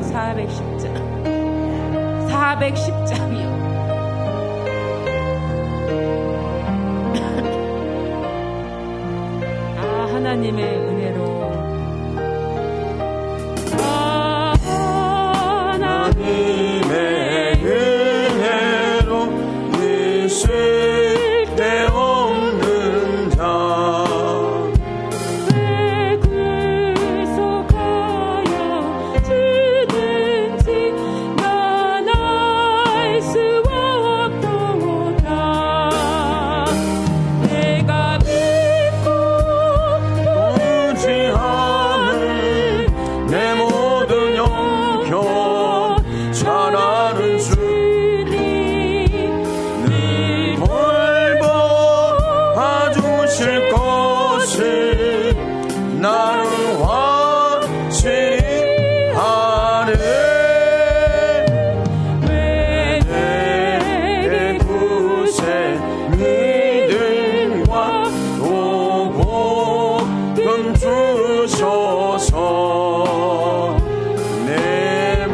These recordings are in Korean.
410장 410장이요. 하나님의 은혜로 하나님의 은혜로 있을 데 없는 자 왜 구속하여 주는지 난 알 수 없도다. 내가 믿고 의지하는 내 모든 영혼 잘하는 주님 늘 돌봐주실 것을 나는 확실히 아네. 왜 내 구세 믿음과 도복음 주셔서 내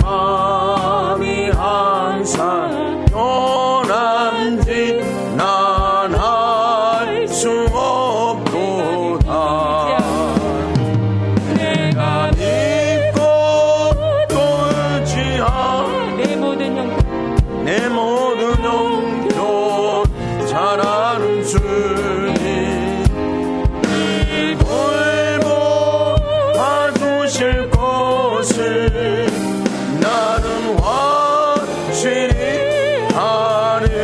마음이 항상 편한지 난 알 수 없도다. 내가 믿고 또 의지하는 내 모든 영혼 내 모든 영혼 잘하는 주님 늘 돌봐주실 것을 나는 확실히 아네.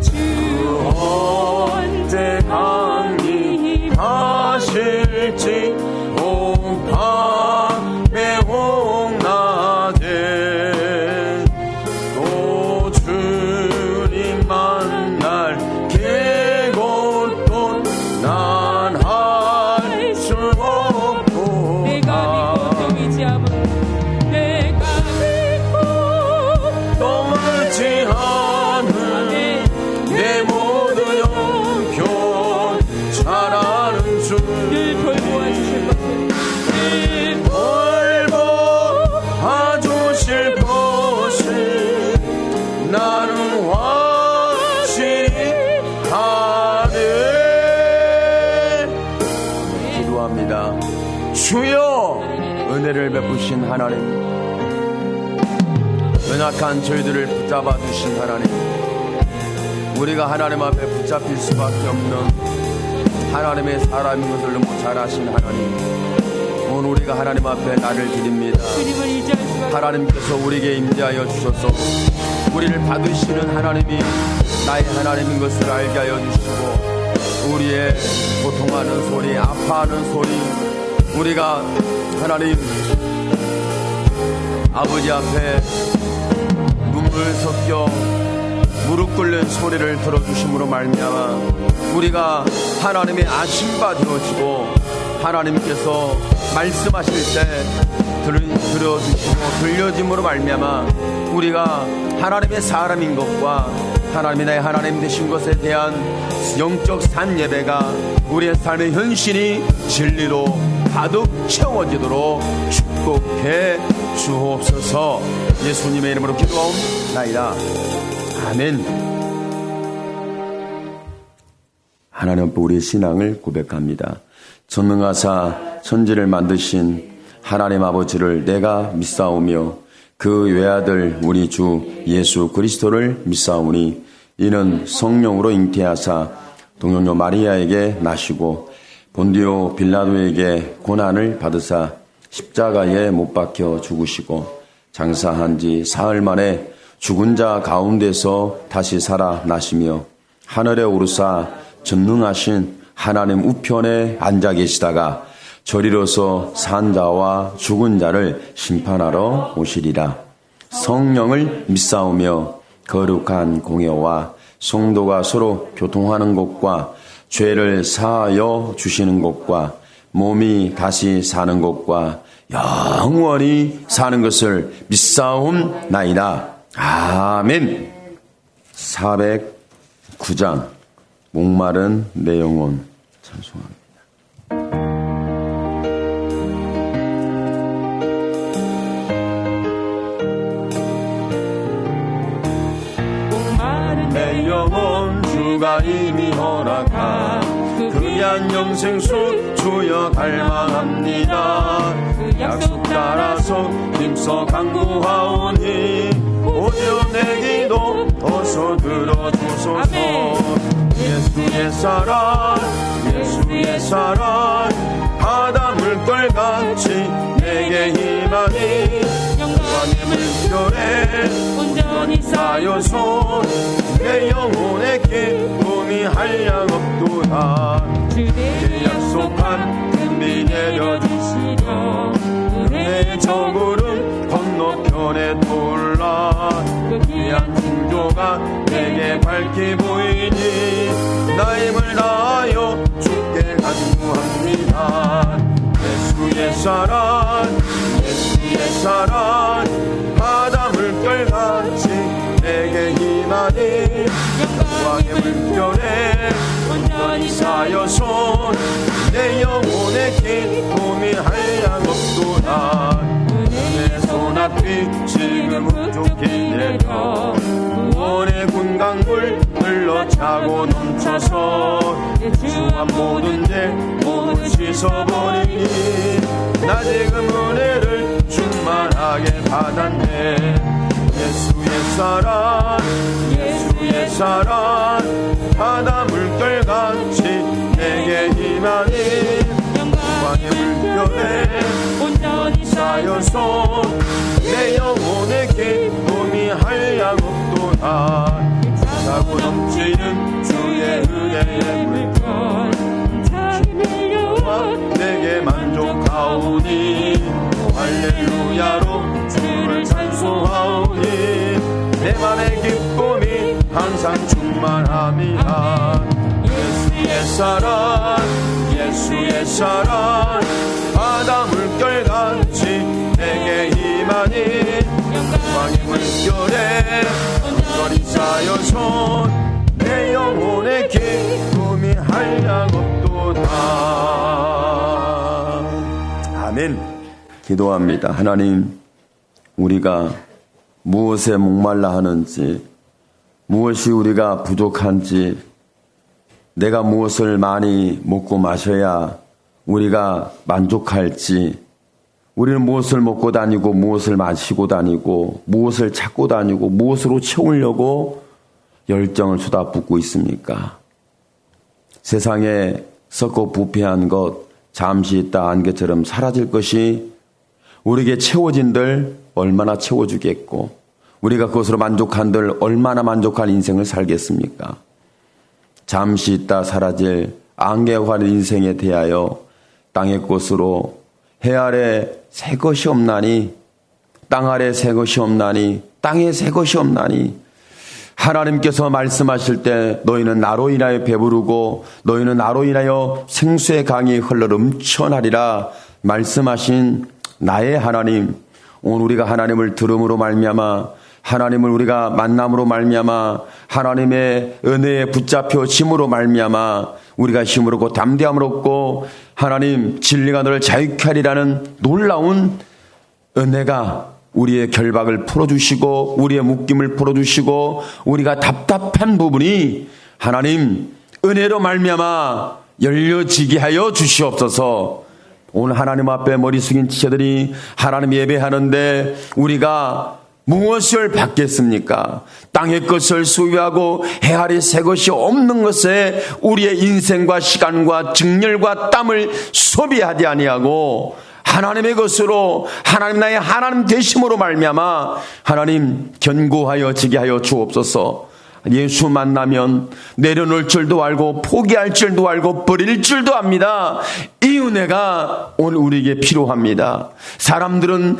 주 언제 강림하실지 옥밤에 홍낮에 또 주님 만날 그곳도 난 알 수 없도다. 내가 믿고 또 의지하면 내가 믿고 또 의지하는 내 모든 영혼 잘하는 늘 주 돌보아주실 것을 돌봐주실 것을 나는 확실히 아네. 기도합니다. 주여 은혜를 베푸신 하나님, 연약한 저희들을 붙잡아 주신 하나님, 우리가 하나님 앞에 붙잡힐 수밖에 없는 하나님의 사람인 것을 너무 잘 아신 하나님, 오늘 우리가 하나님 앞에 나를 드립니다. 주님을 의지할 수밖에 하나님께서 우리에게 임재하여 주셔서 우리를 받으시는 하나님이 나의 하나님인 것을 알게 하여 주시고, 우리의 고통하는 소리, 아파하는 소리, 우리가 하나님 아버지 앞에 눈물 섞여 무릎 꿇는 소리를 들어주심으로 말미암아 우리가 하나님의 아심바 되어지고, 하나님께서 말씀하실 때 들어주시고 들려짐으로 말미암아 우리가 하나님의 사람인 것과 하나님이 나의 하나님 되신 것에 대한 영적 산 예배가 우리의 삶의 현실이 진리로 가득 채워지도록 축복해 주옵소서. 예수님의 이름으로 기도하옵나이다. 아멘. 하나님 앞에 우리의 신앙을 고백합니다. 전능하사 천지를 만드신 하나님 아버지를 내가 믿사오며 그 외아들 우리 주 예수 그리스도를 믿사오니 이는 성령으로 잉태하사 동정녀 마리아에게 나시고 본디오 빌라도에게 고난을 받으사 십자가에 못 박혀 죽으시고 장사한 지 사흘 만에 죽은 자 가운데서 다시 살아나시며 하늘에 오르사 전능하신 하나님 우편에 앉아 계시다가 저리로서 산 자와 죽은 자를 심판하러 오시리라. 성령을 믿사오며 거룩한 공예와 성도가 서로 교통하는 것과 죄를 사하여 주시는 것과 몸이 다시 사는 것과 영원히 사는 것을 믿사옵나이다. 아멘. 409장 목마른 내 영혼 찬송합니다. 주가 이미 허락한 그 귀한 영생수 주여 갈망합니다. 그 약속 따라서 힘써 간구하오니 오늘 내 기도 어서 들어주소서. 예수의 사랑 예수의 사랑 바다 물결같이 내게 힘하니 영광의 물결에 온전히 쌓여서 내 영혼의 기쁨이 한량없도다. 주의 약속한 금비 내려주시려 은혜의 저물은 건너편에 돌라. 그 귀한 징조가 내게 밝게 보이니 나의 힘을 다하여 주께 간구합니다. 예수의 사랑 예수의 사랑 바다 물결같이 내게 힘하니 영광의 물결에 온전히 쌓여서 내 영혼의 기쁨이 한량없도다. 내 손앞이 지금 흡족히 내려 구원의 군강물 흘러차고 넘쳐서 주한 모든 죄 모두 씻어버리니 나 지금 은혜를 충만하게 받았네. 예수의 사랑 예수의 사랑 바다 물결같이 내게 힘하니 영광의 물결에 온전히 쌓여서 내 영혼의 기쁨이 한량없도다. 차고 넘치는 주의 은혜의 물결 내게 만족하오니 할렐루야로 주를 찬송하오니 내 맘의 기쁨이 항상 충만합니다. 예수의 사랑 예수의 사랑 바다 물결같이 내게 힘하니 영광의 물결에 온전히 쌓여서 내 영혼의 기쁨이 한량없도다. 아멘. 기도합니다. 하나님, 우리가 무엇에 목말라 하는지, 무엇이 우리가 부족한지, 내가 무엇을 많이 먹고 마셔야 우리가 만족할지, 우리는 무엇을 먹고 다니고 무엇을 마시고 다니고 무엇을 찾고 다니고 무엇으로 채우려고 열정을 쏟아붓고 있습니까? 세상에 썩고 부패한 것 잠시 있다 안개처럼 사라질 것이 우리에게 채워진들 얼마나 채워주겠고 우리가 그것으로 만족한들 얼마나 만족한 인생을 살겠습니까? 잠시 있다 사라질 안개화된 인생에 대하여 땅의 것으로 해 아래 새 것이 없나니 땅 아래 새 것이 없나니 땅에 새 것이 없나니 하나님께서 말씀하실 때 너희는 나로 인하여 배부르고 너희는 나로 인하여 생수의 강이 흘러 넘쳐나리라 말씀하신 나의 하나님, 오늘 우리가 하나님을 들음으로 말미암아 하나님을 우리가 만남으로 말미암아 하나님의 은혜에 붙잡혀 짐으로 말미암아 우리가 힘을 얻고 담대함을 얻고 하나님 진리가 너를 자유케 하리라는 놀라운 은혜가 우리의 결박을 풀어주시고 우리의 묶임을 풀어주시고 우리가 답답한 부분이 하나님 은혜로 말미암아 열려지게 하여 주시옵소서. 오늘 하나님 앞에 머리 숙인 지체들이 하나님 예배하는데 우리가 무엇을 받겠습니까? 땅의 것을 소유하고 해 아래 새 것이 없는 것에 우리의 인생과 시간과 증열과 땀을 소비하지 아니하고 하나님의 것으로 하나님 나의 하나님 되심으로 말미암아 하나님 견고하여 지게 하여 주옵소서. 예수 만나면 내려놓을 줄도 알고 포기할 줄도 알고 버릴 줄도 압니다. 이 은혜가 오늘 우리에게 필요합니다. 사람들은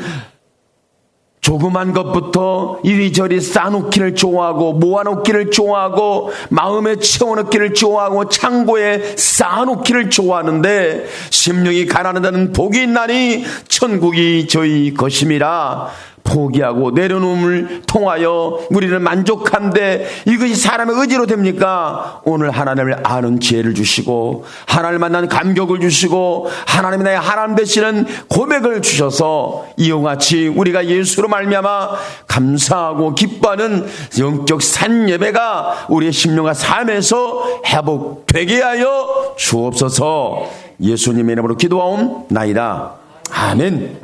조그만 것부터 이리저리 쌓아놓기를 좋아하고 모아놓기를 좋아하고 마음에 채워놓기를 좋아하고 창고에 쌓아놓기를 좋아하는데 심령이 가난하다는 복이 있나니 천국이 저희 것임이라 포기하고 내려놓음을 통하여 우리를 만족한데 이것이 사람의 의지로 됩니까? 오늘 하나님을 아는 지혜를 주시고 하나님을 만난 감격을 주시고 하나님이 나의 하나님 되시는 고백을 주셔서 이와 같이 우리가 예수로 말미암아 감사하고 기뻐하는 영적 산예배가 우리의 심령과 삶에서 회복되게 하여 주옵소서. 예수님의 이름으로 기도하옵나이다. 아멘.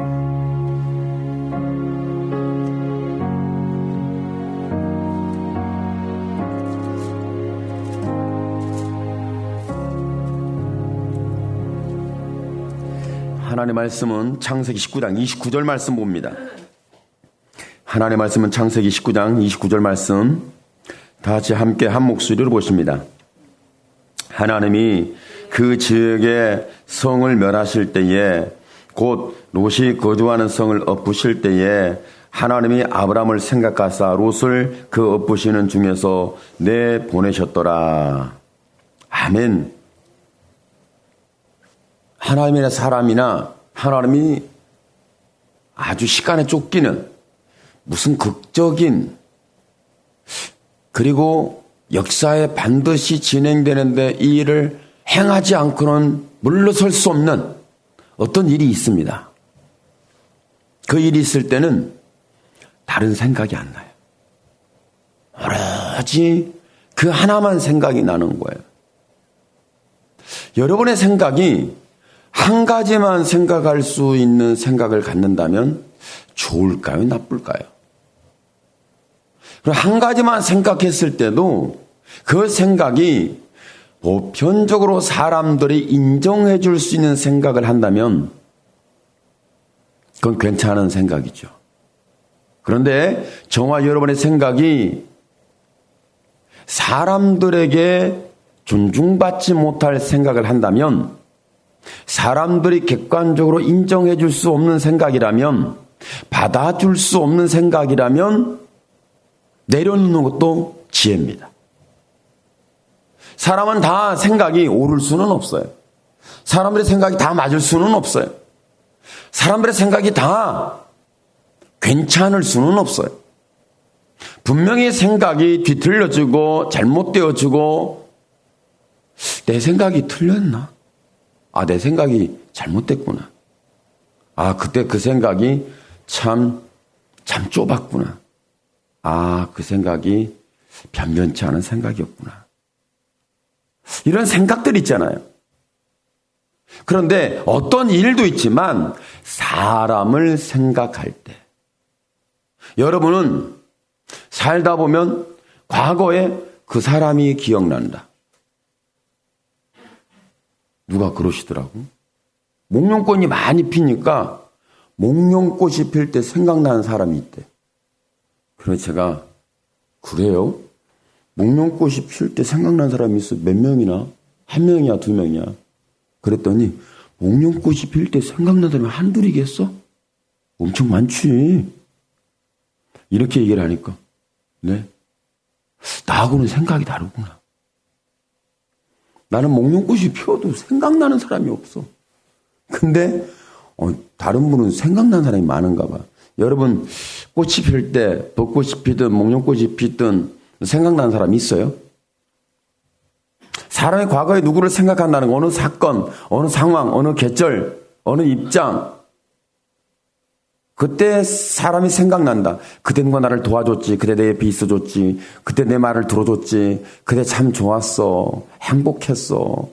하나님의 말씀은 창세기 19장 29절 말씀 봅니다. 하나님의 말씀은 창세기 19장 29절 말씀 다 같이 함께 한 목소리로 보십니다. 하나님이 그 지역의 성을 멸하실 때에 곧 롯이 거주하는 성을 엎으실 때에 하나님이 아브라함을 생각하사 롯을 그 엎으시는 중에서 내보내셨더라. 아멘. 하나님이나 사람이나 하나님이 아주 시간에 쫓기는 무슨 극적인 그리고 역사에 반드시 진행되는데 이 일을 행하지 않고는 물러설 수 없는 어떤 일이 있습니다. 그 일이 있을 때는 다른 생각이 안 나요. 오로지 그 하나만 생각이 나는 거예요. 여러분의 생각이 한 가지만 생각할 수 있는 생각을 갖는다면 좋을까요? 나쁠까요? 그럼 한 가지만 생각했을 때도 그 생각이 보편적으로 사람들이 인정해 줄 수 있는 생각을 한다면 그건 괜찮은 생각이죠. 그런데 저와 여러분의 생각이 사람들에게 존중받지 못할 생각을 한다면 사람들이 객관적으로 인정해 줄 수 없는 생각이라면 받아줄 수 없는 생각이라면 내려놓는 것도 지혜입니다. 사람은 다 생각이 옳을 수는 없어요. 사람들의 생각이 다 맞을 수는 없어요. 사람들의 생각이 다 괜찮을 수는 없어요. 분명히 생각이 뒤틀려지고 잘못되어지고 내 생각이 틀렸나? 내 생각이 잘못됐구나. 그때 그 생각이 참 좁았구나. 그 생각이 변변치 않은 생각이었구나. 이런 생각들 있잖아요. 그런데 어떤 일도 있지만 사람을 생각할 때 여러분은 살다 보면 과거에 그 사람이 기억난다. 누가 그러시더라고. 목련꽃이 많이 피니까 목련꽃이 필 때 생각나는 사람이 있대. 그래서 제가 그래요? 목련꽃이 필 때 생각나는 사람이 있어. 몇 명이나? 한 명이야, 두 명이야? 그랬더니 목련꽃이 필 때 생각나는 사람이 한둘이겠어? 엄청 많지. 이렇게 얘기를 하니까 네, 나하고는 생각이 다르구나. 나는 목련꽃이 피어도 생각나는 사람이 없어. 근데 다른 분은 생각나는 사람이 많은가 봐. 여러분 꽃이 필 때 벚꽃이 피든 목련꽃이 피든 생각나는 사람이 있어요? 사람이 과거에 누구를 생각한다는 거, 어느 사건, 어느 상황, 어느 계절, 어느 입장, 그때 사람이 생각난다. 그때 누가 나를 도와줬지. 그때 내 옆에 있어줬지. 그때 내 말을 들어줬지. 그때 참 좋았어. 행복했어.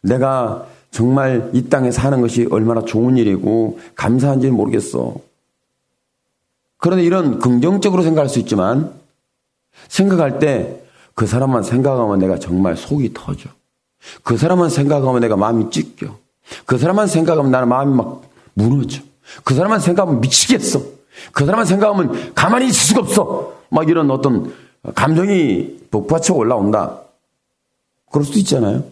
내가 정말 이 땅에 사는 것이 얼마나 좋은 일이고 감사한지 모르겠어. 그런데 이런 긍정적으로 생각할 수 있지만 생각할 때 그 사람만 생각하면 내가 정말 속이 터져. 그 사람만 생각하면 내가 마음이 찢겨. 그 사람만 생각하면 나는 마음이 막 무너져. 그 사람만 생각하면 미치겠어. 그 사람만 생각하면 가만히 있을 수가 없어. 막 이런 어떤 감정이 북받쳐 올라온다. 그럴 수도 있잖아요.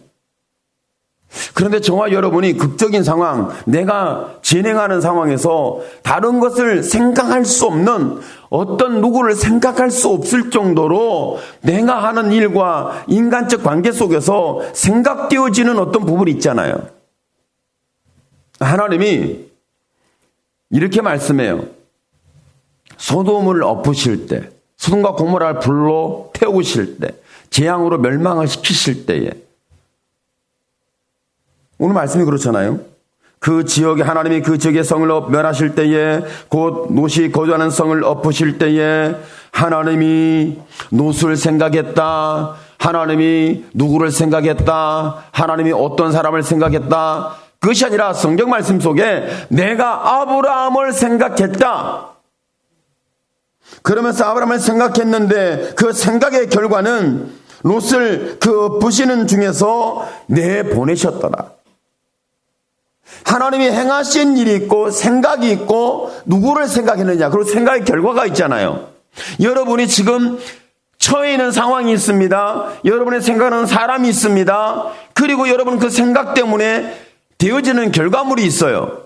그런데 저와 여러분이 극적인 상황, 내가 진행하는 상황에서 다른 것을 생각할 수 없는 어떤 누구를 생각할 수 없을 정도로 내가 하는 일과 인간적 관계 속에서 생각되어지는 어떤 부분이 있잖아요. 하나님이 이렇게 말씀해요. 소돔을 엎으실 때, 소돔과 고모라를 불로 태우실 때, 재앙으로 멸망을 시키실 때에, 오늘 말씀이 그렇잖아요. 그 지역에, 하나님이 그 지역의 성을 멸하실 때에, 곧 롯이 거주하는 성을 엎으실 때에 하나님이 롯을 생각했다. 하나님이 누구를 생각했다. 하나님이 어떤 사람을 생각했다. 그것이 아니라 성경 말씀 속에 내가 아브라함을 생각했다. 그러면서 아브라함을 생각했는데 그 생각의 결과는 롯을 그 부시는 중에서 내보내셨더라. 하나님이 행하신 일이 있고 생각이 있고 누구를 생각했느냐. 그리고 생각의 결과가 있잖아요. 여러분이 지금 처해 있는 상황이 있습니다. 여러분의 생각하는 사람이 있습니다. 그리고 여러분 그 생각 때문에 되어지는 결과물이 있어요.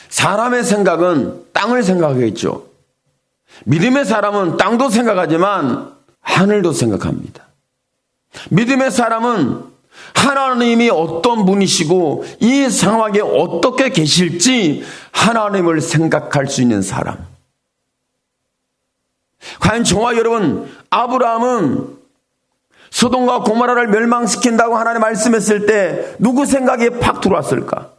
사람의 생각은 땅을 생각하겠죠. 믿음의 사람은 땅도 생각하지만 하늘도 생각합니다. 믿음의 사람은 하나님이 어떤 분이시고 이 상황에 어떻게 계실지 하나님을 생각할 수 있는 사람. 과연 저와 여러분, 아브라함은 소돔과 고모라를 멸망시킨다고 하나님 말씀했을 때 누구 생각에 팍 들어왔을까?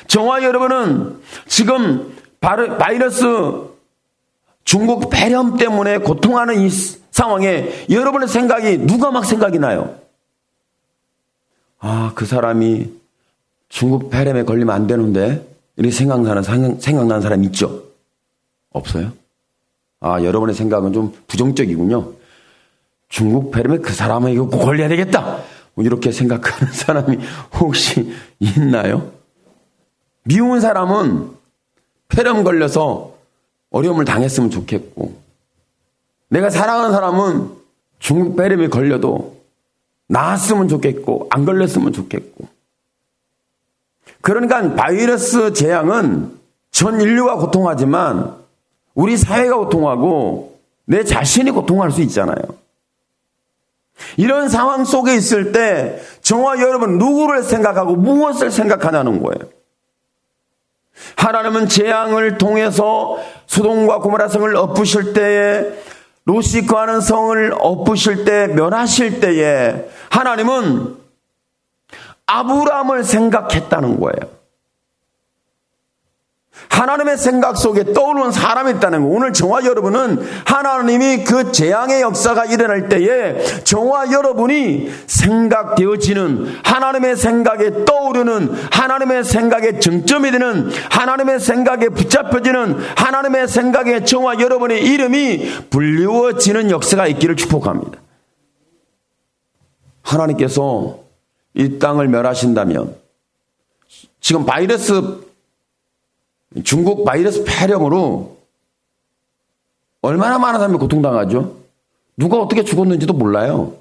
저와 여러분은 지금 바이러스 중국 폐렴 때문에 고통하는 이 상황에 여러분의 생각이 누가 막 생각이 나요? 아, 그 사람이 중국 폐렴에 걸리면 안 되는데 이렇게 생각나는 사람 있죠? 없어요? 아, 여러분의 생각은 좀 부정적이군요. 중국 폐렴에 그 사람에게 꼭 걸려야 되겠다. 이렇게 생각하는 사람이 혹시 있나요? 미운 사람은 폐렴 걸려서 어려움을 당했으면 좋겠고, 내가 사랑하는 사람은 중국 폐렴에 걸려도 나았으면 좋겠고 안 걸렸으면 좋겠고. 그러니까 바이러스 재앙은 전 인류가 고통하지만 우리 사회가 고통하고 내 자신이 고통할 수 있잖아요. 이런 상황 속에 있을 때 저와 여러분 누구를 생각하고 무엇을 생각하냐는 거예요. 하나님은 재앙을 통해서 소돔과 고모라 성을 엎으실 때에, 롯이 거하는 성을 엎으실 때, 멸하실 때에 하나님은 아브라함을 생각했다는 거예요. 하나님의 생각 속에 떠오르는 사람이 있다는 거예요. 오늘 저와 여러분은 하나님이 그 재앙의 역사가 일어날 때에 저와 여러분이 생각되어지는, 하나님의 생각에 떠오르는, 하나님의 생각에 정점이 되는, 하나님의 생각에 붙잡혀지는, 하나님의 생각에 저와 여러분의 이름이 불리워지는 역사가 있기를 축복합니다. 하나님께서 이 땅을 멸하신다면, 지금 중국 바이러스 폐렴으로 얼마나 많은 사람이 고통당하죠? 누가 어떻게 죽었는지도 몰라요.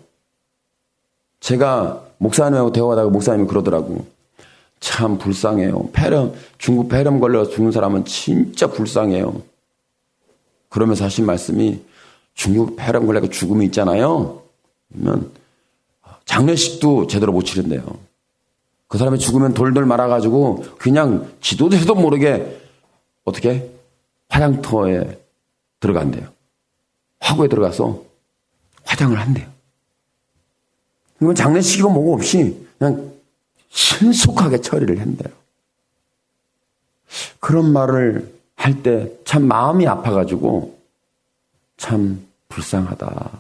제가 목사님하고 대화하다가 목사님이 그러더라고. 참 불쌍해요. 중국 폐렴 걸려서 죽는 사람은 진짜 불쌍해요. 그러면서 하신 말씀이, 중국 폐렴 걸려서 죽음이 있잖아요. 그러면 장례식도 제대로 못 치른대요. 그 사람이 죽으면 돌돌 말아가지고 그냥 지도도 해도 모르게 어떻게 화장터에 들어간대요. 화구에 들어가서 화장을 한대요. 이건 장례식이고 뭐고 없이 그냥 신속하게 처리를 한대요. 그런 말을 할 때 참 마음이 아파가지고 참 불쌍하다.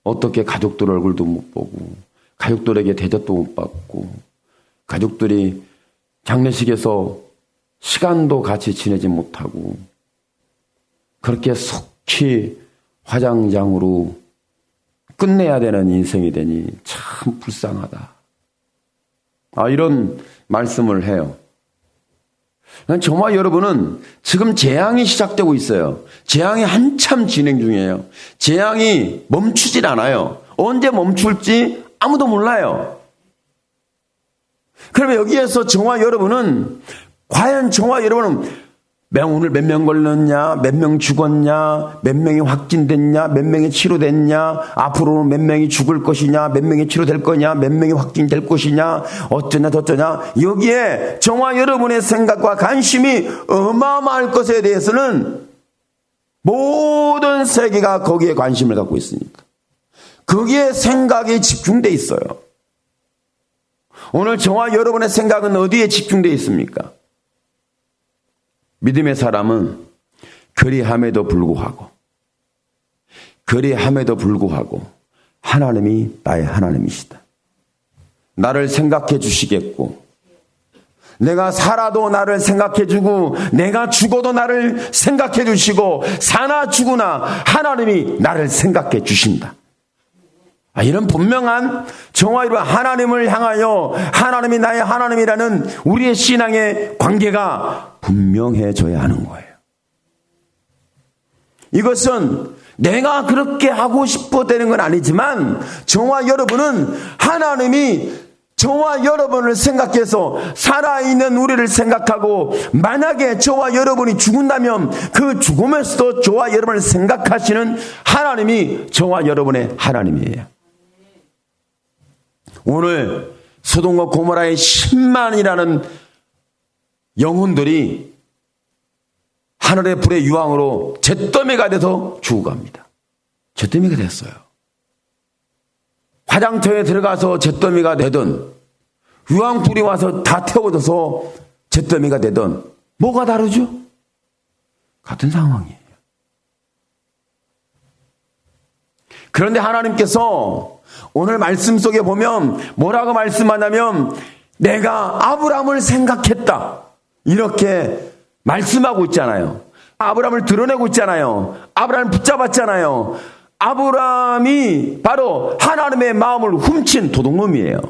어떻게 가족들 얼굴도 못 보고, 가족들에게 대접도 못 받고, 가족들이 장례식에서 시간도 같이 지내지 못하고, 그렇게 속히 화장장으로 끝내야 되는 인생이 되니 참 불쌍하다. 이런 말씀을 해요. 저와 여러분은 지금 재앙이 시작되고 있어요. 재앙이 한참 진행 중이에요. 재앙이 멈추질 않아요. 언제 멈출지 아무도 몰라요. 그러면 여기에서 저와 여러분은, 과연 저와 여러분은 오늘 몇 명 걸렸냐, 몇 명 죽었냐, 몇 명이 확진됐냐, 몇 명이 치료됐냐, 앞으로는 몇 명이 죽을 것이냐, 몇 명이 치료될 거냐, 몇 명이 확진될 것이냐, 어쩌냐 저쩌냐, 여기에 저와 여러분의 생각과 관심이 어마어마할 것에 대해서는 모든 세계가 거기에 관심을 갖고 있으니까 거기에 생각이 집중되어 있어요. 오늘 저와 여러분의 생각은 어디에 집중되어 있습니까? 믿음의 사람은 그리함에도 불구하고 하나님이 나의 하나님이시다. 나를 생각해 주시겠고, 내가 살아도 나를 생각해 주고, 내가 죽어도 나를 생각해 주시고, 사나 죽으나 하나님이 나를 생각해 주신다. 이런 분명한 저와 여러분 하나님을 향하여 하나님이 나의 하나님이라는 우리의 신앙의 관계가 분명해져야 하는 거예요. 이것은 내가 그렇게 하고 싶어 되는 건 아니지만 저와 여러분은 하나님이 저와 여러분을 생각해서 살아있는 우리를 생각하고, 만약에 저와 여러분이 죽는다면 그 죽음에서도 저와 여러분을 생각하시는 하나님이 저와 여러분의 하나님이에요. 오늘 소돔과 고모라의 10만이라는 영혼들이 하늘의 불의 유황으로 잿더미가 돼서 죽어갑니다. 잿더미가 됐어요. 화장터에 들어가서 잿더미가 되든, 유황불이 와서 다 태워져서 잿더미가 되든 뭐가 다르죠? 같은 상황이에요. 그런데 하나님께서 오늘 말씀 속에 보면 뭐라고 말씀하냐면, 내가 아브라함을 생각했다, 이렇게 말씀하고 있잖아요. 아브라함을 드러내고 있잖아요. 아브라함을 붙잡았잖아요. 아브라함이 바로 하나님의 마음을 훔친 도둑놈이에요.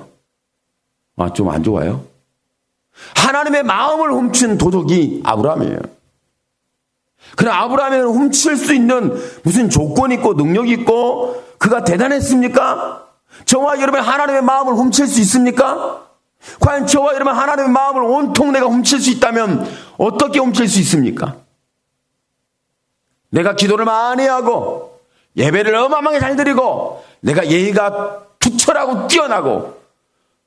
좀 안 좋아요? 하나님의 마음을 훔친 도둑이 아브라함이에요. 그럼 아브라함을 훔칠 수 있는 무슨 조건이 있고 능력이 있고 그가 대단했습니까? 저와 여러분 하나님의 마음을 훔칠 수 있습니까? 과연 저와 여러분 하나님의 마음을 온통 내가 훔칠 수 있다면 어떻게 훔칠 수 있습니까? 내가 기도를 많이 하고 예배를 어마어마하게 잘 드리고 내가 예의가 투철하고 뛰어나고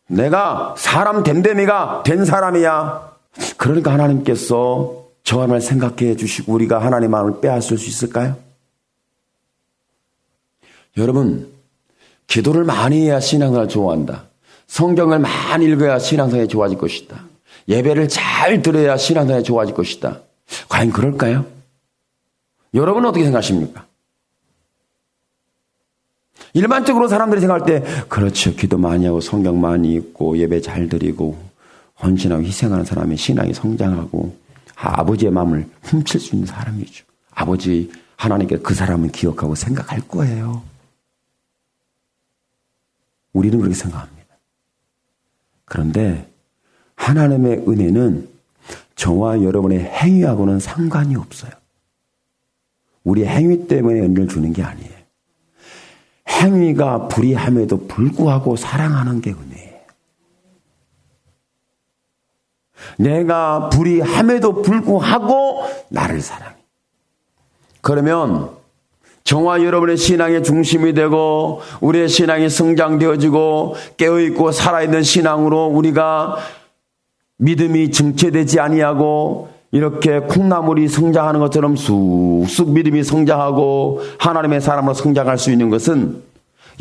내가 사람 됨됨이가 된 사람이야. 그러니까 하나님께서 저와 날 생각해 주시고 우리가 하나님의 마음을 빼앗을 수 있을까요? 여러분, 기도를 많이 해야 신앙생활을 좋아한다. 성경을 많이 읽어야 신앙생활이 좋아질 것이다. 예배를 잘 들어야 신앙생활이 좋아질 것이다. 과연 그럴까요? 여러분은 어떻게 생각하십니까? 일반적으로 사람들이 생각할 때 그렇죠. 기도 많이 하고 성경 많이 읽고 예배 잘 드리고 헌신하고 희생하는 사람의 신앙이 성장하고 아버지의 마음을 훔칠 수 있는 사람이죠. 아버지 하나님께 그 사람은 기억하고 생각할 거예요. 우리는 그렇게 생각합니다. 그런데 하나님의 은혜는 저와 여러분의 행위하고는 상관이 없어요. 우리 행위 때문에 은혜를 주는 게 아니에요. 행위가 불의함에도 불구하고 사랑하는 게 은혜예요. 내가 불의함에도 불구하고 나를 사랑해. 그러면 저와 여러분의 신앙의 중심이 되고 우리의 신앙이 성장되어지고 깨어있고 살아있는 신앙으로 우리가 믿음이 증체되지 아니하고 이렇게 콩나물이 성장하는 것처럼 쑥쑥 믿음이 성장하고 하나님의 사람으로 성장할 수 있는 것은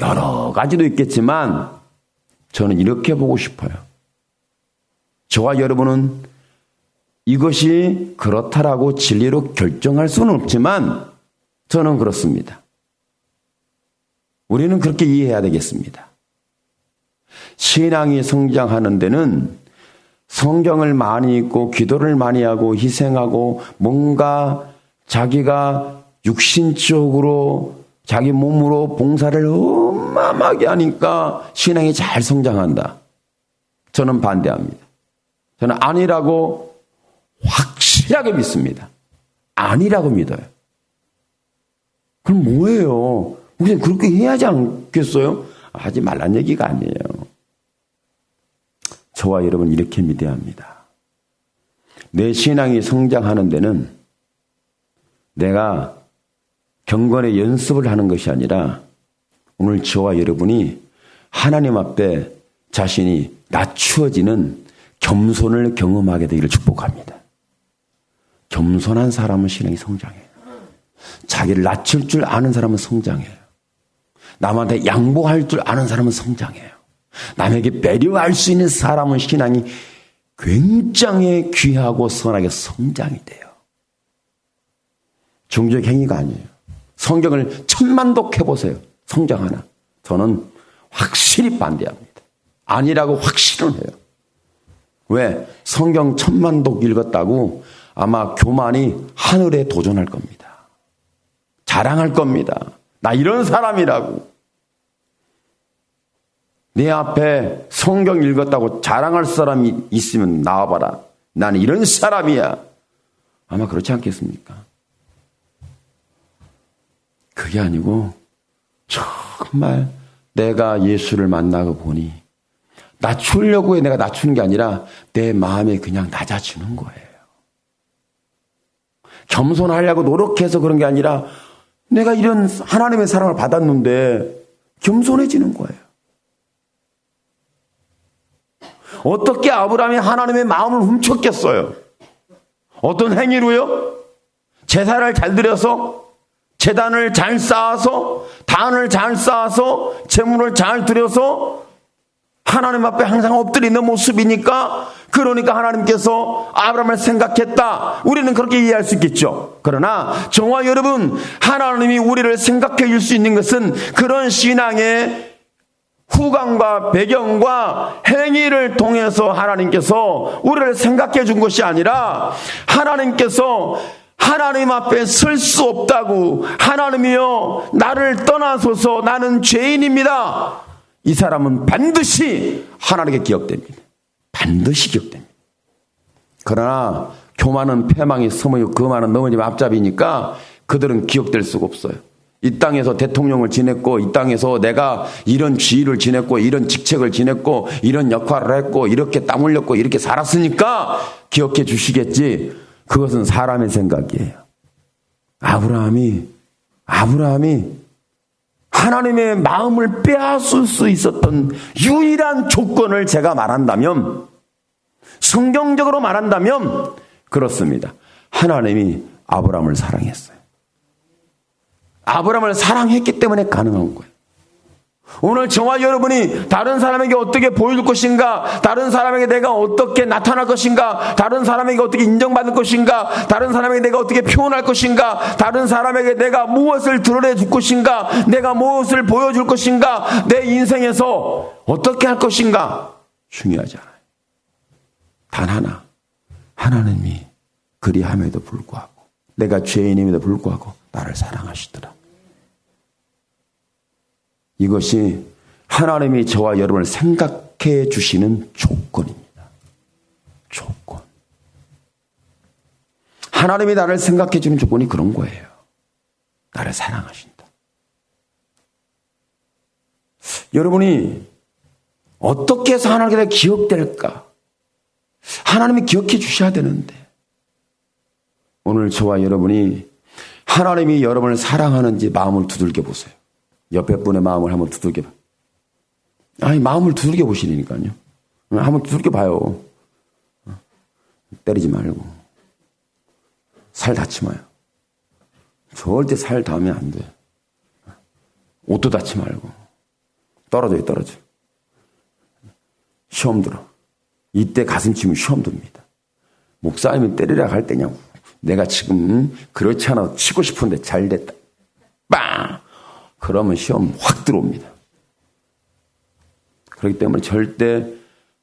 여러 가지도 있겠지만 저는 이렇게 보고 싶어요. 저와 여러분은 이것이 그렇다라고 진리로 결정할 수는 없지만 저는 그렇습니다. 우리는 그렇게 이해해야 되겠습니다. 신앙이 성장하는 데는 성경을 많이 읽고 기도를 많이 하고 희생하고 뭔가 자기가 육신적으로 자기 몸으로 봉사를 어마어마하게 하니까 신앙이 잘 성장한다. 저는 반대합니다. 저는 아니라고 확실하게 믿습니다. 아니라고 믿어요. 그럼 뭐예요? 우리는 그렇게 해야 하지 않겠어요? 하지 말란 얘기가 아니에요. 저와 여러분 이렇게 믿어야 합니다. 내 신앙이 성장하는 데는 내가 경건의 연습을 하는 것이 아니라 오늘 저와 여러분이 하나님 앞에 자신이 낮추어지는 겸손을 경험하게 되기를 축복합니다. 겸손한 사람은 신앙이 성장해요. 자기를 낮출 줄 아는 사람은 성장해요. 남한테 양보할 줄 아는 사람은 성장해요. 남에게 배려할 수 있는 사람은 신앙이 굉장히 귀하고 선하게 성장이 돼요. 종교적 행위가 아니에요. 성경을 천만독 해보세요. 성장 하나. 저는 확실히 반대합니다. 아니라고 확신을 해요. 왜? 성경 천만독 읽었다고 아마 교만이 하늘에 도전할 겁니다. 자랑할 겁니다. 나 이런 사람이라고. 내 앞에 성경 읽었다고 자랑할 사람이 있으면 나와봐라. 나는 이런 사람이야. 아마 그렇지 않겠습니까? 그게 아니고 정말 내가 예수를 만나고 보니 낮추려고 해 내가 낮추는 게 아니라 내 마음에 그냥 낮아지는 거예요. 겸손하려고 노력해서 그런 게 아니라 내가 이런 하나님의 사랑을 받았는데 겸손해지는 거예요. 어떻게 아브라함이 하나님의 마음을 훔쳤겠어요? 어떤 행위로요? 제사를 잘 드려서, 제단을 잘 쌓아서, 단을 잘 쌓아서, 제물을 잘 드려서 하나님 앞에 항상 엎드리는 모습이니까, 그러니까 하나님께서 아브라함을 생각했다. 우리는 그렇게 이해할 수 있겠죠. 그러나 저와 여러분, 하나님이 우리를 생각해 줄 수 있는 것은 그런 신앙의 후광과 배경과 행위를 통해서 하나님께서 우리를 생각해 준 것이 아니라 하나님께서 하나님 앞에 설 수 없다고, 하나님이여 나를 떠나소서 나는 죄인입니다. 이 사람은 반드시 하나님께 기억됩니다. 반드시 기억됩니다. 그러나 교만은 패망이 서무요 거만은 넘어지면 앞잡이니까 그들은 기억될 수가 없어요. 이 땅에서 대통령을 지냈고, 이 땅에서 내가 이런 지위를 지냈고, 이런 직책을 지냈고, 이런 역할을 했고, 이렇게 땀 흘렸고, 이렇게 살았으니까 기억해 주시겠지. 그것은 사람의 생각이에요. 아브라함이 하나님의 마음을 빼앗을 수 있었던 유일한 조건을 제가 말한다면, 성경적으로 말한다면 그렇습니다. 하나님이 아브라함을 사랑했어요. 아브라함을 사랑했기 때문에 가능한 거예요. 오늘 저와 여러분이 다른 사람에게 어떻게 보일 것인가, 다른 사람에게 내가 어떻게 나타날 것인가, 다른 사람에게 어떻게 인정받을 것인가, 다른 사람에게 내가 어떻게 표현할 것인가, 다른 사람에게 내가 무엇을 드러내 줄 것인가, 내가 무엇을 보여줄 것인가, 내 인생에서 어떻게 할 것인가 중요하지 않아요. 단 하나, 하나님이 그리함에도 불구하고, 내가 죄인임에도 불구하고 나를 사랑하시더라. 이것이 하나님이 저와 여러분을 생각해 주시는 조건입니다. 조건. 하나님이 나를 생각해 주는 조건이 그런 거예요. 나를 사랑하신다. 여러분이 어떻게 해서 하나님께 기억될까? 하나님이 기억해 주셔야 되는데, 오늘 저와 여러분이 하나님이 여러분을 사랑하는지 마음을 두들겨 보세요. 옆에 분의 마음을 한번 두들겨 봐. 아니, 마음을 두들겨 보시라니까요. 한번 두들겨 봐요. 때리지 말고. 살 닿지 마요. 절대 살 닿으면 안 돼. 옷도 닿지 말고. 떨어져요, 떨어져. 시험 들어. 이때 가슴 치면 시험 듭니다. 목사님이 때리라 할 때냐고. 내가 지금 그렇지 않아도 치고 싶은데 잘 됐다. 빵! 그러면 시험 확 들어옵니다. 그렇기 때문에 절대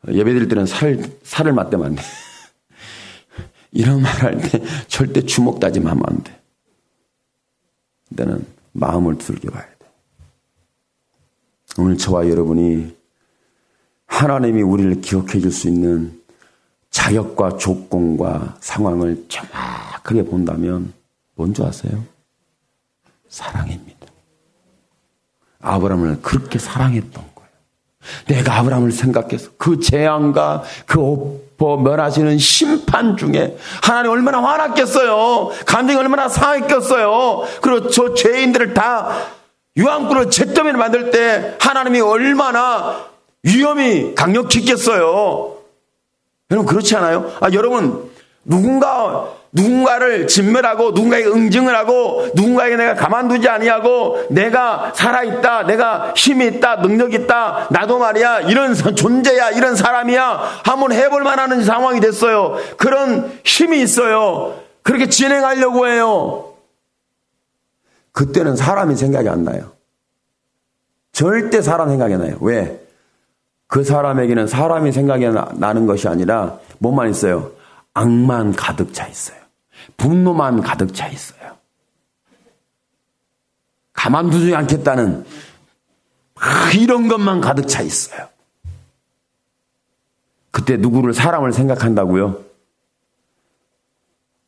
예배 드릴 때는 살을 맞대면 안 돼. 이런 말 할 때 절대 주먹 다짐하면 안 돼. 일단은 마음을 두들겨 봐야 돼. 오늘 저와 여러분이 하나님이 우리를 기억해 줄 수 있는 자격과 조건과 상황을 정확하게 본다면 뭔지 아세요? 사랑입니다. 아브라함을 그렇게 사랑했던 거예요. 내가 아브라함을 생각해서 그 재앙과 그 엎어 멸하시는 심판 중에 하나님 얼마나 화났겠어요. 감정이 얼마나 상했겠어요. 그리고 저 죄인들을 다 유황불을 잿더미를 만들 때 하나님이 얼마나 위험이 강력히 있겠어요. 여러분 그렇지 않아요? 여러분 누군가를 진멸하고 누군가에게 응징을 하고 누군가에게 내가 가만두지 아니하고 내가 살아있다, 내가 힘이 있다, 능력이 있다, 나도 말이야 이런 존재야, 이런 사람이야 한번 해볼 만한 상황이 됐어요. 그런 힘이 있어요. 그렇게 진행하려고 해요. 그때는 사람이 생각이 안 나요. 절대 사람 생각이 나요. 왜? 그 사람에게는 사람이 생각이 나는 것이 아니라 뭐만 있어요? 악만 가득 차 있어요. 분노만 가득 차 있어요. 가만두지 않겠다는 이런 것만 가득 차 있어요. 그때 누구를 사람을 생각한다고요?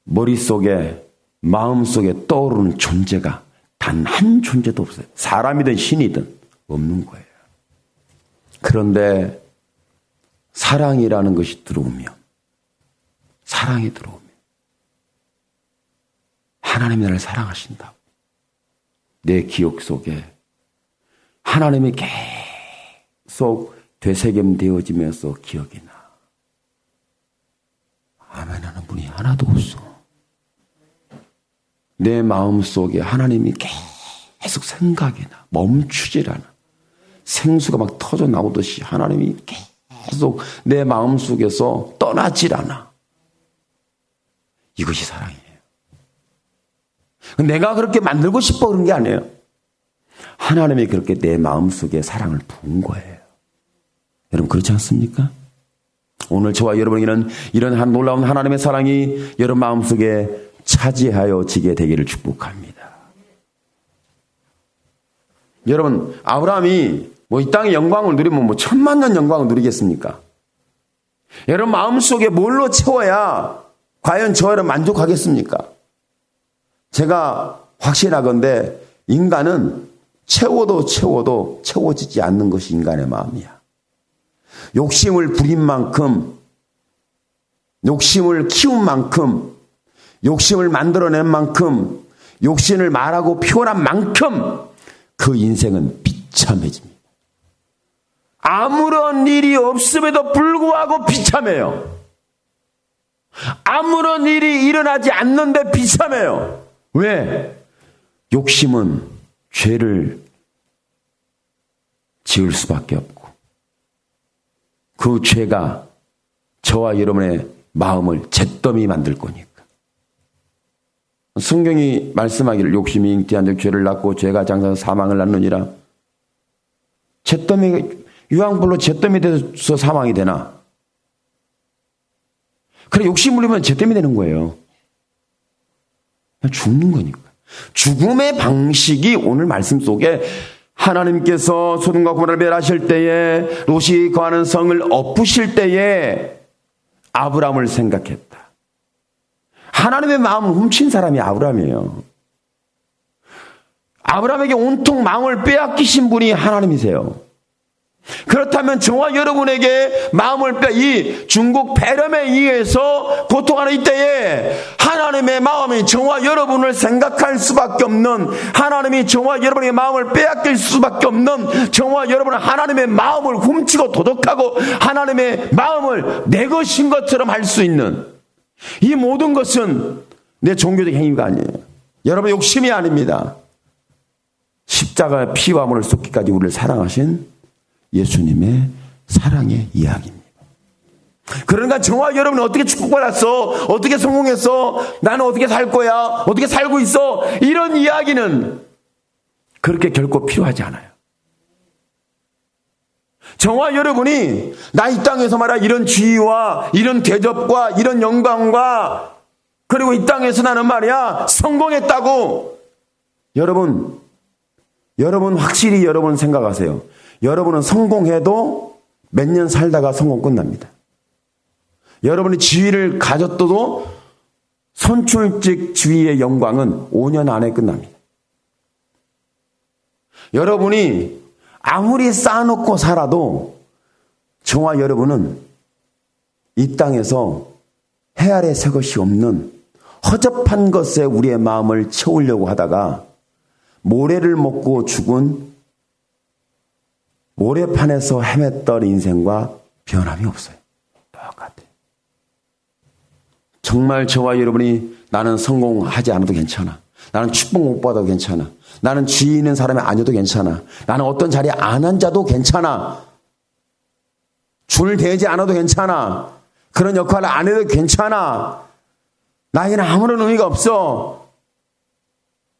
머릿속에 마음속에 떠오르는 존재가 단 한 존재도 없어요. 사람이든 신이든 없는 거예요. 그런데 사랑이라는 것이 들어오면 사랑이 들어오면 하나님이 나를 사랑하신다고 내 기억 속에 하나님이 계속 되새김되어지면서 기억이 나. 아멘하는 분이 하나도 없어. 내 마음속에 하나님이 계속 생각이 나. 멈추질 않아. 생수가 막 터져 나오듯이 하나님이 계속 내 마음속에서 떠나질 않아. 이것이 사랑이에요. 내가 그렇게 만들고 싶어 그런 게 아니에요. 하나님이 그렇게 내 마음속에 사랑을 부은 거예요. 여러분 그렇지 않습니까? 오늘 저와 여러분에게는 이런 한 놀라운 하나님의 사랑이 여러분 마음속에 차지하여 지게 되기를 축복합니다. 여러분 아브라함이 이 땅의 영광을 누리면 1000만년 영광을 누리겠습니까? 여러분 마음속에 뭘로 채워야 과연 저 여러분 만족하겠습니까? 제가 확신하건대 인간은 채워도 채워지지 않는 것이 인간의 마음이야. 욕심을 부린 만큼, 욕심을 키운 만큼, 욕심을 만들어낸 만큼, 욕심을 말하고 표현한 만큼 그 인생은 비참해집니다. 아무런 일이 없음에도 불구하고 비참해요. 아무런 일이 일어나지 않는데 비참해요. 왜? 욕심은 죄를 지을 수밖에 없고 그 죄가 저와 여러분의 마음을 잿더미 만들 거니까. 성경이 말씀하기를 욕심이 잉태한 적 죄를 낳고 죄가 장사해서 사망을 낳느니라. 잿더미 유황불로 잿더미 돼서 사망이 되나? 그래 욕심 부리면 잿더미 되는 거예요. 죽는 거니까. 죽음의 방식이 오늘 말씀 속에 하나님께서 소돔과 고모라를 멸하실 때에 롯이 거하는 성을 엎으실 때에 아브라함을 생각했다. 하나님의 마음을 훔친 사람이 아브라함이에요. 아브라함에게 온통 마음을 빼앗기신 분이 하나님이세요. 그렇다면 저와 여러분에게 마음을 이 중국 배렴에 의해서 고통하는 이때에 하나님의 마음이 저와 여러분을 생각할 수밖에 없는, 하나님이 저와 여러분의 마음을 빼앗길 수밖에 없는, 저와 여러분은 하나님의 마음을 훔치고 도둑하고 하나님의 마음을 내 것인 것처럼 할 수 있는 이 모든 것은 내 종교적 행위가 아니에요. 여러분의 욕심이 아닙니다. 십자가의 피와 물을 쏟기까지 우리를 사랑하신 예수님의 사랑의 이야기입니다. 그러니까 저와 여러분은 어떻게 축복받았어? 어떻게 성공했어? 나는 어떻게 살 거야? 어떻게 살고 있어? 이런 이야기는 그렇게 결코 필요하지 않아요. 저와 여러분이 나 이 땅에서 말이야 이런 지위와 이런 대접과 이런 영광과 그리고 이 땅에서 나는 말이야 성공했다고 여러분 확실히 여러분 생각하세요. 여러분은 성공해도 몇 년 살다가 성공 끝납니다. 여러분이 지위를 가졌어도 선출직 지위의 영광은 5년 안에 끝납니다. 여러분이 아무리 쌓아놓고 살아도 저와 여러분은 이 땅에서 해 아래 새 것이 없는 허접한 것에 우리의 마음을 채우려고 하다가 모래를 먹고 죽은 모래판에서 헤맸던 인생과 변함이 없어요. 똑같아요. 정말 저와 여러분이 나는 성공하지 않아도 괜찮아. 나는 축복 못 받아도 괜찮아. 나는 지위 있는 사람이 아니어도 괜찮아. 나는 어떤 자리에 안 앉아도 괜찮아. 줄 대지 않아도 괜찮아. 그런 역할을 안 해도 괜찮아. 나에게는 아무런 의미가 없어.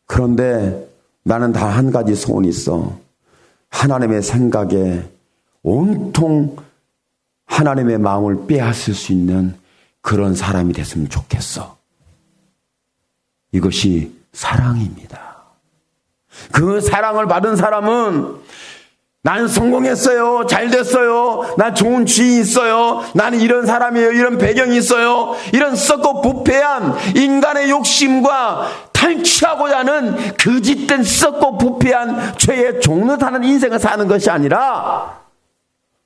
그런데 나는 다 한 가지 소원이 있어. 하나님의 생각에 온통 하나님의 마음을 빼앗을 수 있는 그런 사람이 됐으면 좋겠어. 이것이 사랑입니다. 그 사랑을 받은 사람은 난 성공했어요. 잘 됐어요. 난 좋은 지위 있어요. 나는 이런 사람이에요. 이런 배경이 있어요. 이런 썩고 부패한 인간의 욕심과 탈취하고자 하는 거짓된 썩고 부패한 죄의 종노릇하는 인생을 사는 것이 아니라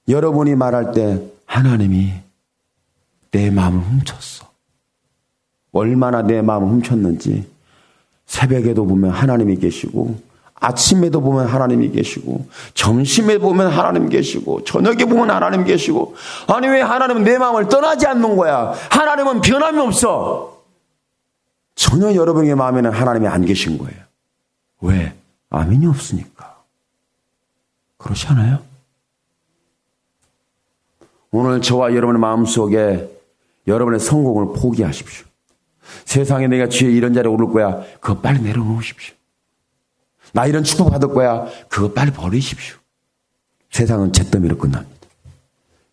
여러분이 말할 때 하나님이 내 마음을 훔쳤어. 얼마나 내 마음을 훔쳤는지 새벽에도 보면 하나님이 계시고 아침에도 보면 하나님이 계시고 점심에 보면 하나님 계시고 저녁에 보면 하나님 계시고 아니 왜 하나님은 내 마음을 떠나지 않는 거야? 하나님은 변함이 없어. 전혀 여러분의 마음에는 하나님이 안 계신 거예요. 왜? 아멘이 없으니까. 그렇지 않아요? 오늘 저와 여러분의 마음속에 여러분의 성공을 포기하십시오. 세상에 내가 주에 이런 자리에 오를 거야. 그거 빨리 내려놓으십시오. 나 이런 축복 받을 거야. 그거 빨리 버리십시오. 세상은 잿더미로 끝납니다.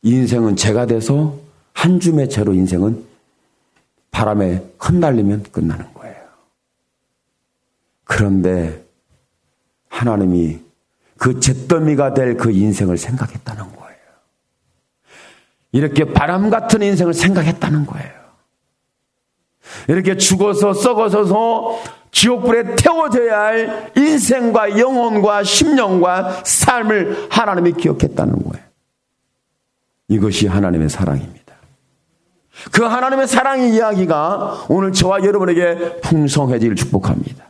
인생은 재가 돼서 한 줌의 재로 인생은 바람에 흩날리면 끝나는 거예요. 그런데 하나님이 그 잿더미가 될 그 인생을 생각했다는 거예요. 이렇게 바람 같은 인생을 생각했다는 거예요. 이렇게 죽어서 썩어서서 지옥불에 태워져야 할 인생과 영혼과 심령과 삶을 하나님이 기억했다는 거예요. 이것이 하나님의 사랑입니다. 그 하나님의 사랑의 이야기가 오늘 저와 여러분에게 풍성해지기를 축복합니다.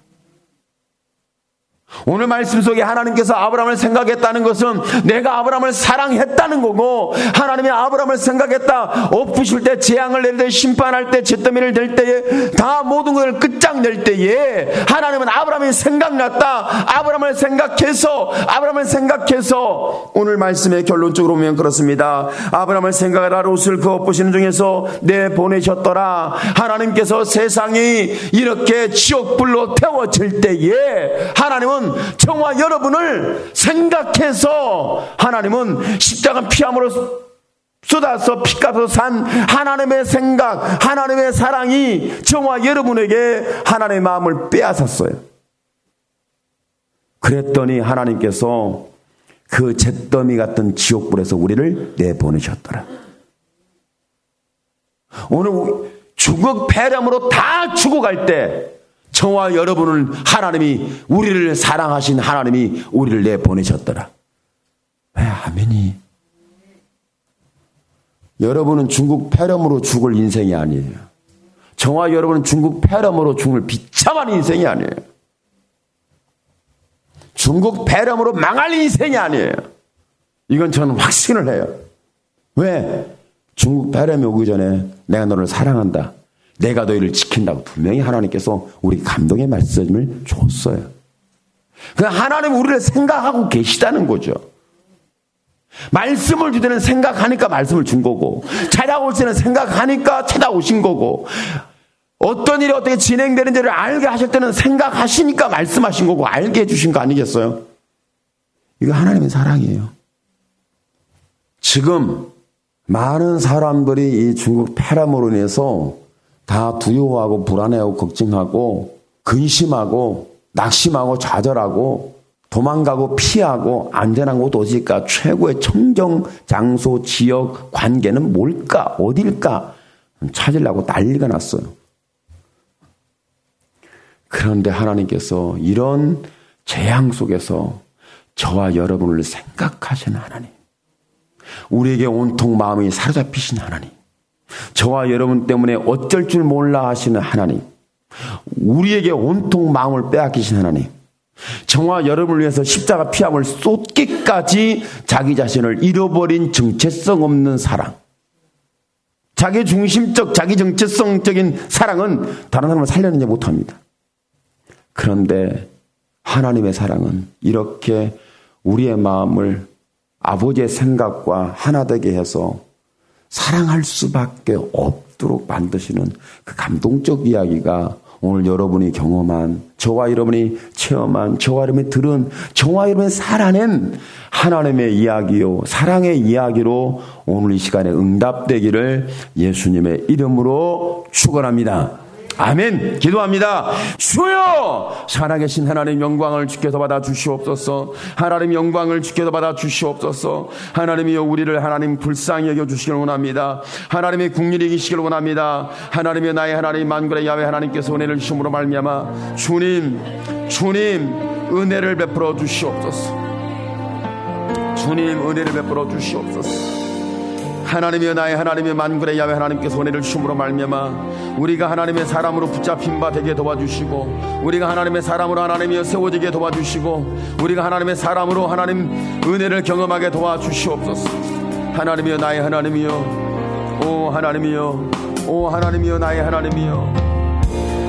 오늘 말씀 속에 하나님께서 아브라함을 생각했다는 것은 내가 아브라함을 사랑했다는 거고 하나님이 아브라함을 생각했다. 엎으실 때 재앙을 낼 때 심판할 때 잿더미를 댈 때에 다 모든 것을 끝장낼 때에 하나님은 아브라함이 생각났다. 아브라함을 생각해서 오늘 말씀의 결론적으로 보면 그렇습니다. 아브라함을 생각하라. 롯을 그 엎으시는 중에서 내보내셨더라. 하나님께서 세상이 이렇게 지옥불로 태워질 때에 하나님은 저와 여러분을 생각해서 하나님은 십자가 피함으로 쏟아서 피값으로 산 하나님의 생각, 하나님의 사랑이 저와 여러분에게 하나님의 마음을 빼앗았어요. 그랬더니 하나님께서 그 잿더미 같은 지옥불에서 우리를 내보내셨더라. 오늘 죽을 폐렴으로 다 죽어갈 때 저와 여러분을 하나님이 우리를 사랑하신 하나님이 우리를 내보내셨더라. 왜 아멘이? 여러분은 중국 폐렴으로 죽을 인생이 아니에요. 저와 여러분은 중국 폐렴으로 죽을 비참한 인생이 아니에요. 중국 폐렴으로 망할 인생이 아니에요. 이건 저는 확신을 해요. 왜? 중국 폐렴이 오기 전에 내가 너를 사랑한다. 내가 너희를 지킨다고 분명히 하나님께서 우리 감동의 말씀을 줬어요. 그러니까 하나님 우리를 생각하고 계시다는 거죠. 말씀을 주되는 생각하니까 말씀을 준 거고 찾아올 때는 생각하니까 찾아오신 거고 어떤 일이 어떻게 진행되는지를 알게 하실 때는 생각하시니까 말씀하신 거고 알게 해주신 거 아니겠어요? 이거 하나님의 사랑이에요. 지금 많은 사람들이 이 중국 폐렴으로 인해서 다 두려워하고 불안해하고 걱정하고 근심하고 낙심하고 좌절하고 도망가고 피하고 안전한 곳 어디일까? 최고의 청정 장소 지역 관계는 뭘까? 어딜까? 찾으려고 난리가 났어요. 그런데 하나님께서 이런 재앙 속에서 저와 여러분을 생각하시는 하나님, 우리에게 온통 마음이 사로잡히신 하나님, 저와 여러분 때문에 어쩔 줄 몰라 하시는 하나님, 우리에게 온통 마음을 빼앗기신 하나님, 저와 여러분을 위해서 십자가 피함을 쏟기까지 자기 자신을 잃어버린 정체성 없는 사랑, 자기 중심적, 자기 정체성적인 사랑은 다른 사람을 살려내지 못합니다. 그런데 하나님의 사랑은 이렇게 우리의 마음을 아버지의 생각과 하나 되게 해서 사랑할 수밖에 없도록 만드시는 그 감동적 이야기가 오늘 여러분이 경험한, 저와 여러분이 체험한, 저와 여러분이 들은, 저와 여러분이 살아낸 하나님의 이야기요, 사랑의 이야기로 오늘 이 시간에 응답되기를 예수님의 이름으로 축원합니다. 아멘. 기도합니다. 주여, 살아계신 하나님 영광을 주께서 받아 주시옵소서. 하나님 영광을 주께서 받아 주시옵소서. 하나님이여, 우리를 하나님 불쌍히 여겨 주시길 원합니다. 하나님의 국률이 이기시길 원합니다. 하나님이여, 나의 하나님 만군의 야훼 하나님께서 은혜를 주심으로 말미암아 주님 은혜를 베풀어 주시옵소서. 주님 은혜를 베풀어 주시옵소서. 하나님이여, 나의 하나님의 만군의 야훼 하나님께서 은혜를 주심으로 말미암아 우리가 하나님의 사람으로 붙잡힌 바 되게 도와주시고, 우리가 하나님의 사람으로 하나님이여 세워지게 도와주시고, 우리가 하나님의 사람으로 하나님 은혜를 경험하게 도와주시옵소서. 하나님이여, 나의 하나님이여, 오 하나님이여, 오 하나님이여, 나의 하나님이여,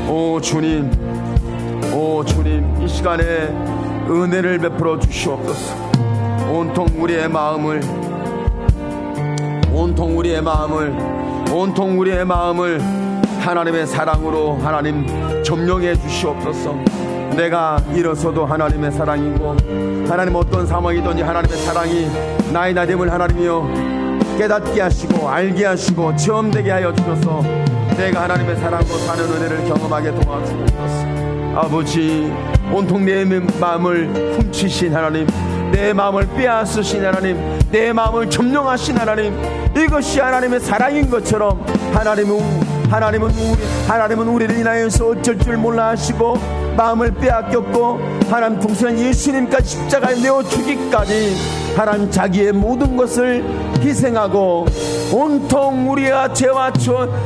오 주님, 이 시간에 은혜를 베풀어 주시옵소서. 온통 우리의 마음을 하나님의 사랑으로 하나님 점령해 주시옵소서. 내가 일어서도 하나님의 사랑이고, 하나님 어떤 상황이든지 하나님의 사랑이 나의 나됨을 하나님이여 깨닫게 하시고 알게 하시고 체험되게 하여 주셔서 내가 하나님의 사랑으로 사는 은혜를 경험하게 도와주옵소서. 아버지, 온통 내 마음을 훔치신 하나님, 내 마음을 빼앗으신 하나님, 내 마음을 점령하신 하나님, 이것이 하나님의 사랑인 것처럼 하나님은 우리를 인하여서 어쩔 줄 몰라 하시고 마음을 빼앗겼고, 하나님 동생은 예수님까지 십자가에 내어 주기까지 하나님 자기의 모든 것을 희생하고 온통 우리가 죄와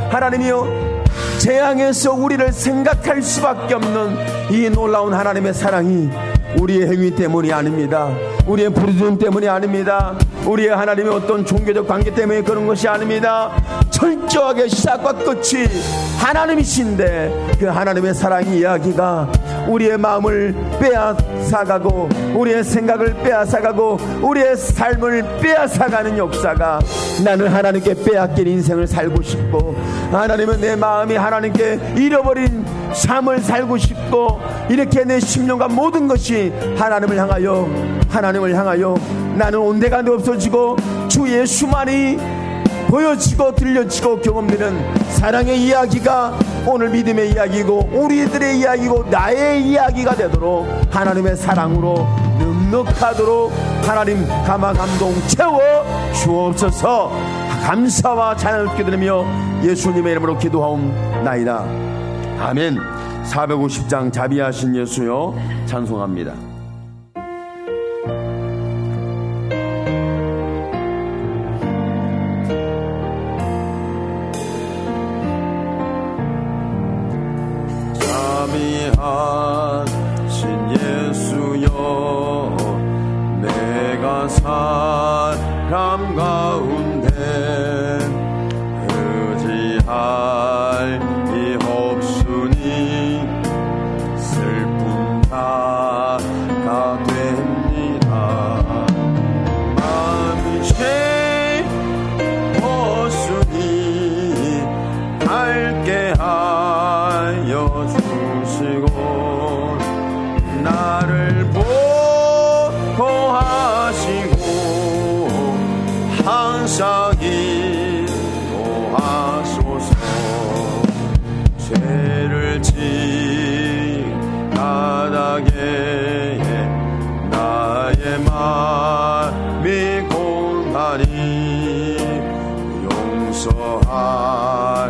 하나님이여 재앙에서 우리를 생각할 수밖에 없는 이 놀라운 하나님의 사랑이 우리의 행위 때문이 아닙니다. 우리의 부르짖음 때문이 아닙니다. 우리의 하나님의 어떤 종교적 관계 때문에 그런 것이 아닙니다. 철저하게 시작과 끝이 하나님이신데 그 하나님의 사랑 이야기가 우리의 마음을 빼앗아가고 우리의 생각을 빼앗아가고 우리의 삶을 빼앗아가는 역사가, 나는 하나님께 빼앗긴 인생을 살고 싶고, 하나님은 내 마음이 하나님께 잃어버린 삶을 살고 싶고, 이렇게 내 심령과 모든 것이 하나님을 향하여 나는 온데간데 없어지고 주 예수만이 보여지고 들려지고 경험되는 사랑의 이야기가 오늘 믿음의 이야기고 우리들의 이야기고 나의 이야기가 되도록 하나님의 사랑으로 넉넉하도록 하나님 감화 감동 채워 주옵소서. 감사와 찬양을 드리며 예수님의 이름으로 기도하옵나이다. 아멘. 450장 자비하신 예수여 찬송합니다. 자비하신 예수여, 내가 사람 가운데 의지할 이 없으니 슬픔 다가 됩니다. 마음이 채웠으니 밝게 하여 주시고 나를 보호하시고 항상 인도하소서. 죄를 지가다게 나의 마음이 공하니 용서하여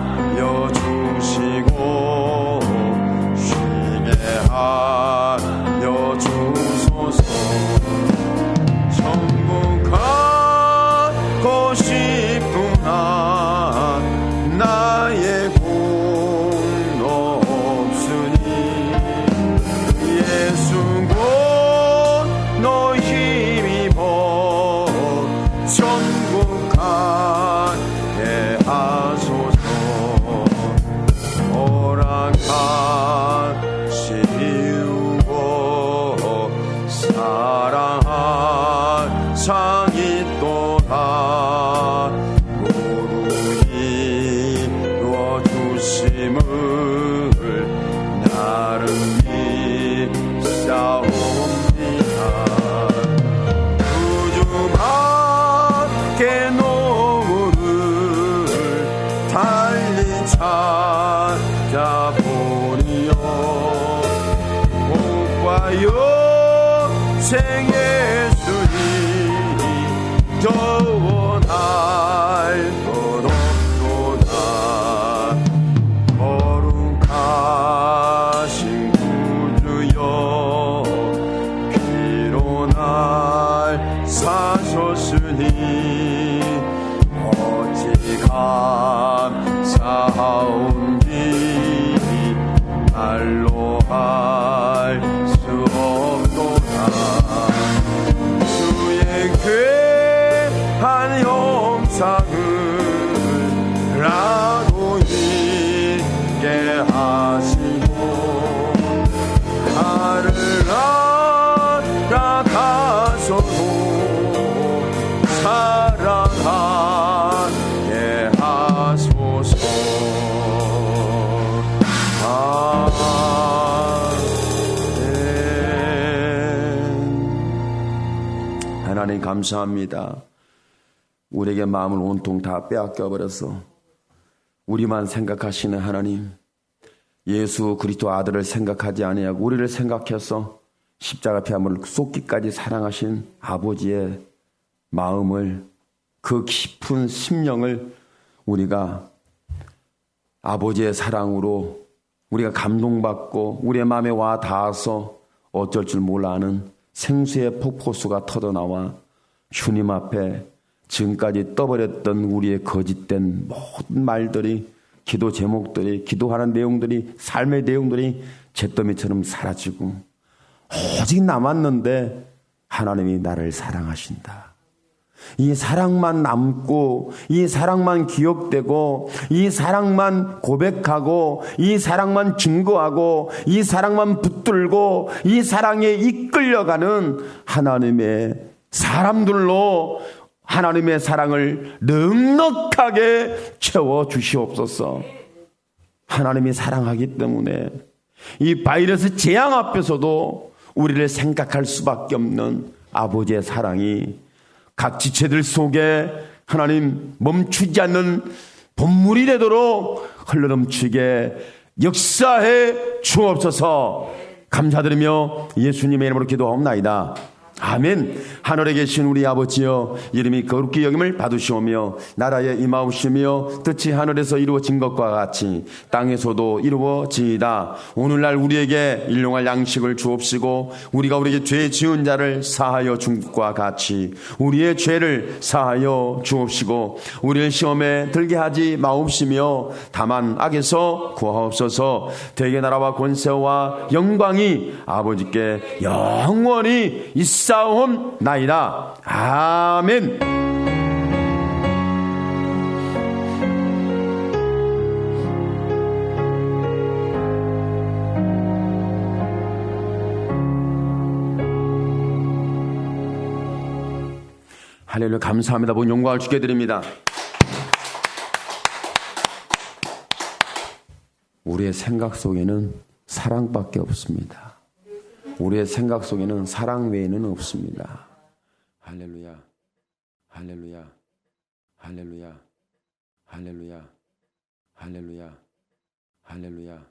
찾아보리요. 복과 영생 예수님 조원할 것 없도다. 거룩하신 구주여 피로 날 사셨으니 어찌 감사하온지 말로 할 수 없도다. 주의 괴한 형상을 나도 있게 하시고 나를 알아가서도 사랑하게 하소서. 하나님 감사합니다. 우리에게 마음을 온통 다 빼앗겨 버려서 우리만 생각하시는 하나님, 예수 그리스도 아들을 생각하지 아니하고 우리를 생각해서 십자가 피함을 쏟기까지 사랑하신 아버지의 마음을, 그 깊은 심령을 우리가 아버지의 사랑으로 우리가 감동받고 우리의 마음에 와 닿아서 어쩔 줄 몰라 하는 생수의 폭포수가 터져나와 주님 앞에 지금까지 떠버렸던 우리의 거짓된 모든 말들이, 기도 제목들이, 기도하는 내용들이, 삶의 내용들이 잿더미처럼 사라지고 오직 남았는데 하나님이 나를 사랑하신다. 이 사랑만 남고, 이 사랑만 기억되고, 이 사랑만 고백하고, 이 사랑만 증거하고, 이 사랑만 붙들고, 이 사랑에 이끌려가는 하나님의 사람들로 하나님의 사랑을 넉넉하게 채워 주시옵소서. 하나님이 사랑하기 때문에 이 바이러스 재앙 앞에서도 우리를 생각할 수밖에 없는 아버지의 사랑이 각 지체들 속에 하나님 멈추지 않는 본물이 되도록 흘러넘치게 역사해 주옵소서. 감사드리며 예수님의 이름으로 기도하옵나이다. 아멘. 하늘에 계신 우리 아버지여, 이름이 거룩히 여김을 받으시오며 나라에 임하옵시며 뜻이 하늘에서 이루어진 것과 같이 땅에서도 이루어지이다. 오늘날 우리에게 일용할 양식을 주옵시고 우리가 우리에게 죄 지은 자를 사하여 준 것과 같이 우리의 죄를 사하여 주옵시고 우리를 시험에 들게 하지 마옵시며 다만 악에서 구하옵소서. 대개 나라와 권세와 영광이 아버지께 영원히 있사옵나이다. 아멘. 할렐루야. 감사합니다. 본 영광을 주께 드립니다. 우리의 생각 속에는 사랑밖에 없습니다. 우리의 생각 속에는 사랑 외에는 없습니다. 할렐루야, 할렐루야, 할렐루야, 할렐루야, 할렐루야, 할렐루야.